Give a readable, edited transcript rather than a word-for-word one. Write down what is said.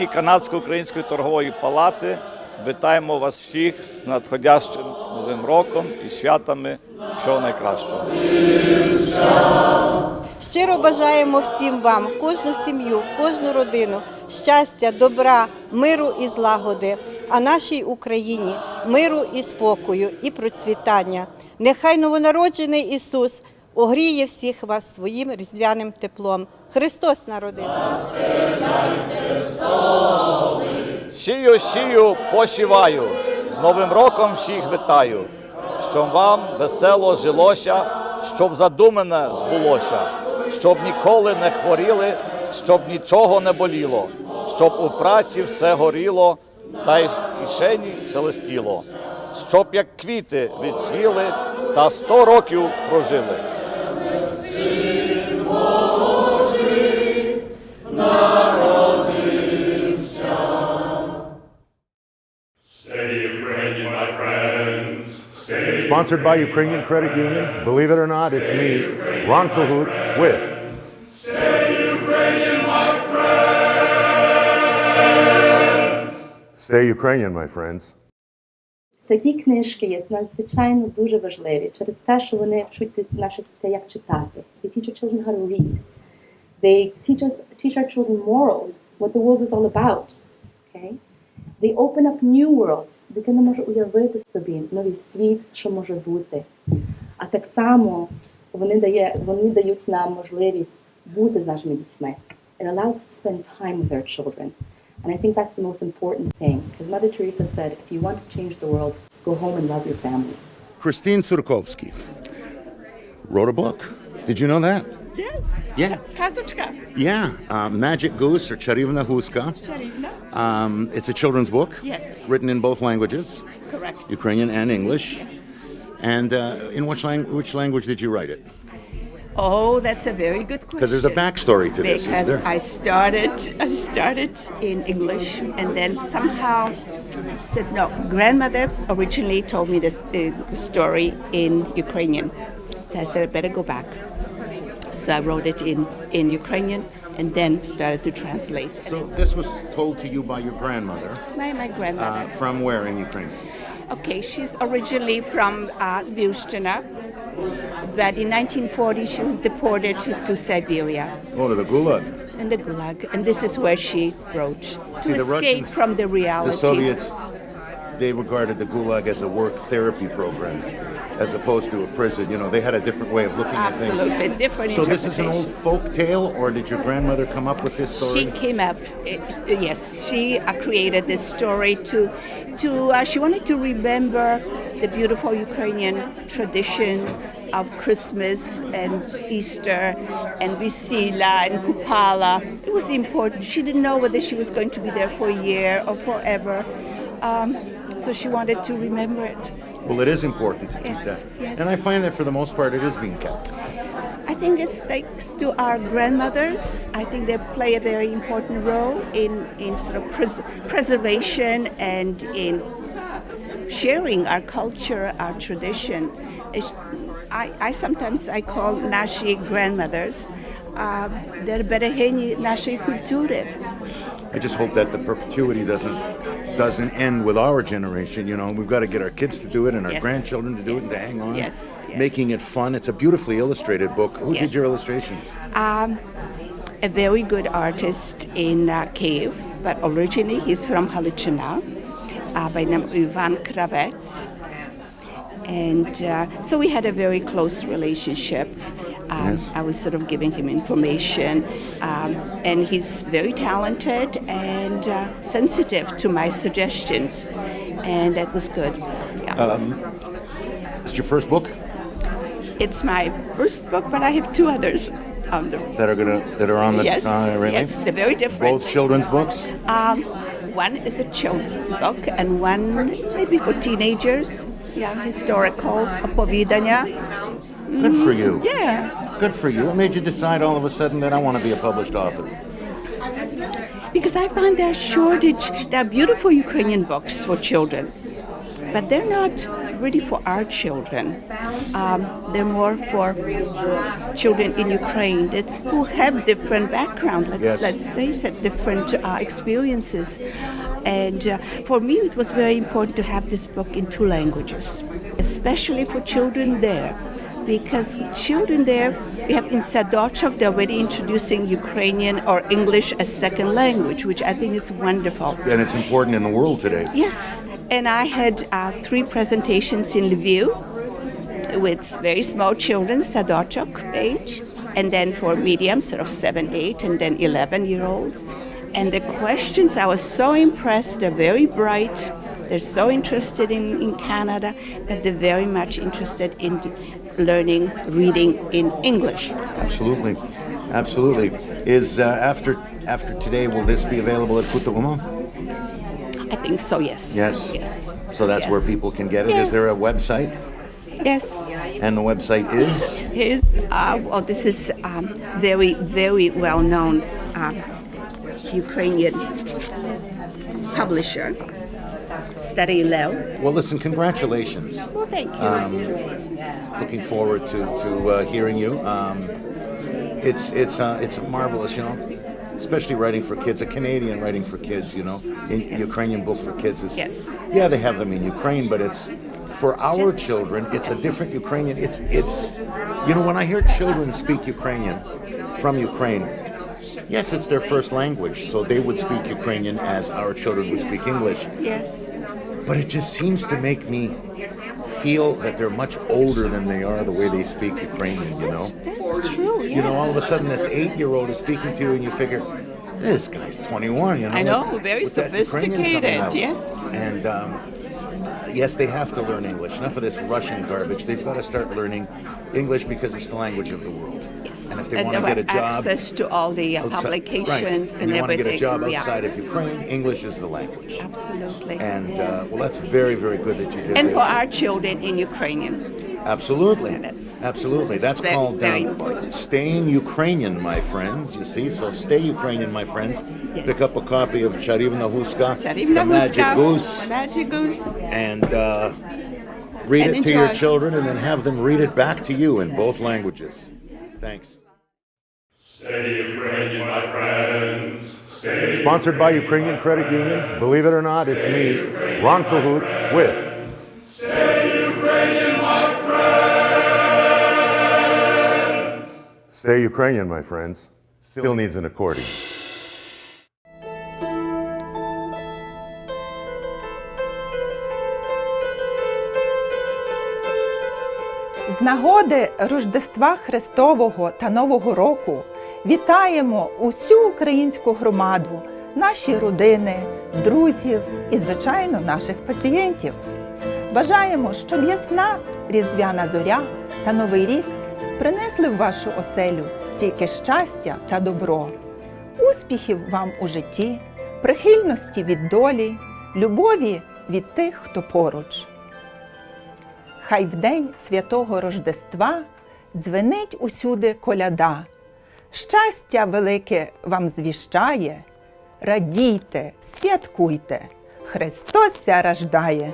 імені Канадсько-Української торгової палати вітаємо вас всіх з надходящим Новим роком і святами. Всього найкращого. Щиро бажаємо всім вам, кожну сім'ю, кожну родину, щастя, добра, миру і злагоди, а нашій Україні миру і спокою, і процвітання. Нехай новонароджений Ісус огріє всіх вас своїм різдвяним теплом. Христос народився! Сію, сію, посіваю, з Новим роком всіх вітаю, щоб вам весело жилося, щоб задумане збулося, щоб ніколи не хворіли, щоб нічого не боліло, щоб у праці все горіло, та й в кишені шелестіло, щоб як квіти відцвіли та 100 років прожили. Sponsored by Ukrainian Credit Union. Believe it or not, it's me, Ron Cahoot, with Stay Ukrainian, my friends! Stay Ukrainian, my friends. Такі книжки є надзвичайно дуже важливі через те, що вони вчать наших дітей, як читати. They teach our children how to read. They teach our children morals, what the world is all about. Okay? They open up new worlds. Дитина може уявити собі новий світ, що може бути. А так само вони дають нам можливість бути з нашими дітьми. It allows us to spend time with our children. And I think that's the most important thing. Because Mother Teresa said, if you want to change the world, go home and love your family. Christine Surkovsky wrote a book. Did you know that? Yes. Yeah. Казочка. Yeah. Magic Goose or Чарівна Гуска. Чарівна. It's a children's book. Yes. Written in both languages. Correct. Ukrainian and English. Yes. And in which language did you write it? Oh, that's a very good question. Because there's a backstory to this, is Because there? I started in English and then somehow said no. Grandmother originally told me this story in Ukrainian, so I said I better go back. So I wrote it in Ukrainian and then started to translate. So this was told to you by your grandmother. My grandmother. From where in Ukraine? Okay, she's originally from Vyushtina, but in 1940 she was deported to Siberia. Oh, to the Gulag. In the Gulag, and this is where she wrote to the escape Russians, from the reality. The Soviets, they regarded the Gulag as a work therapy program, as opposed to a prison. You know, they had a different way of looking at things. Absolutely different. So this is an old folk tale, or did your grandmother come up with this story? She came up, yes, she created this story she wanted to remember the beautiful Ukrainian tradition of Christmas and Easter and Vesila and Kupala. It was important. She didn't know whether she was going to be there for a year or forever. So she wanted to remember it. Well, it is important to keep that. Yes. And I find that for the most part it is being kept. I think it's thanks to our grandmothers. I think they play a very important role in sort of preservation and in sharing our culture, our tradition. I sometimes call наші grandmothers берегині нашої культури. I just hope that the perpetuity doesn't end with our generation. You know, we've got to get our kids to do it and our grandchildren to do it and to hang on. Yes. Making it fun. It's a beautifully illustrated book. Who did your illustrations? A very good artist in Kyiv, but originally he's from Halichina, by name Ivan Kravets. And so we had a very close relationship. I was sort of giving him information, and he's very talented and sensitive to my suggestions, and that was good. Is it your first book? It's my first book, but I have two others on the that are on the yes, really? yes, they're very different. Both children's books? One is a children's book, and one maybe for teenagers. Yeah, historical оповідання. Good for you. Yeah. Good for you. What made you decide all of a sudden that I want to be a published author? Because I find there's shortage. There are beautiful Ukrainian books for children, but they're not really for our children. They're more for children in Ukraine who have different backgrounds, let's face it, different experiences. And for me, it was very important to have this book in 2 languages, especially for children there. Because children there, we have in Sadochok, they're already introducing Ukrainian or English as second language, which I think is wonderful. And it's important in the world today. Yes, and I had 3 presentations in Lviv with very small children, Sadochok age, and then for medium, sort of 7, 8, and then 11-year-olds. And the questions, I was so impressed. They're very bright. They're so interested in Canada, but they're very much interested in learning, reading in English. Absolutely. Absolutely. Is after today, will this be available at Kutawuma? I think so, yes. Yes. Yes. So that's Yes. where people can get it. Yes. Is there a website? Yes. And the website is? Well, this is very, very well-known Ukrainian publisher, Starий Lev. Well, listen, congratulations. Well, thank you. Looking forward to hearing you. It's marvelous, you know, especially writing for kids, a Canadian writing for kids, you know, a Ukrainian book for kids is, Yes. yeah, they have them in Ukraine, but it's, for our children, it's a different Ukrainian. It's, you know, when I hear children speak Ukrainian from Ukraine, yes, it's their first language, so they would speak Ukrainian as our children would speak English. Yes. But it just seems to make me feel that they're much older than they are the way they speak Ukrainian, you know? That's true, yes. You know, all of a sudden this 8-year-old is speaking to you and you figure, this guy's 21, you know? I know, very with that Ukrainian coming sophisticated, out. yes. And yes, they have to learn English. Enough of this Russian garbage. They've got to start learning English because it's the language of the world. Yes. And if they And want to they get a have job, access to all the publications right. and you want to get a everything. job Yeah. outside of Ukraine, English is the language. Absolutely. And well, that's very, very good that you did And this. for our children in Ukrainian. Absolutely. Yeah, Absolutely. That's very- called very important. staying Ukrainian, my friends. You see, so stay Ukrainian, my friends. Yes. Pick up a copy of Charivna Huska, Charivna The Magic Huska, Goose, The Magic Goose. and read And it to your enjoy. children and then have them read it back to you in both languages. Thanks. Stay Ukrainian, my friends. Stay Sponsored by Ukrainian Credit Union. Believe it or not, it's me, Ron Cahoot, with Ukrainian, my friends. Stay Ukrainian, my friends. Still needs an accordion. З нагоди Рождества Христового та Нового року вітаємо усю українську громаду, наші родини, друзів і, звичайно, наших пацієнтів. Бажаємо, щоб ясна різдвяна зоря та Новий рік принесли в вашу оселю тільки щастя та добро. Успіхів вам у житті, прихильності від долі, любові від тих, хто поруч. Хай в день святого Рождества дзвенить усюди коляда. Щастя велике вам звіщає, радійте, святкуйте, Христос ся рождає.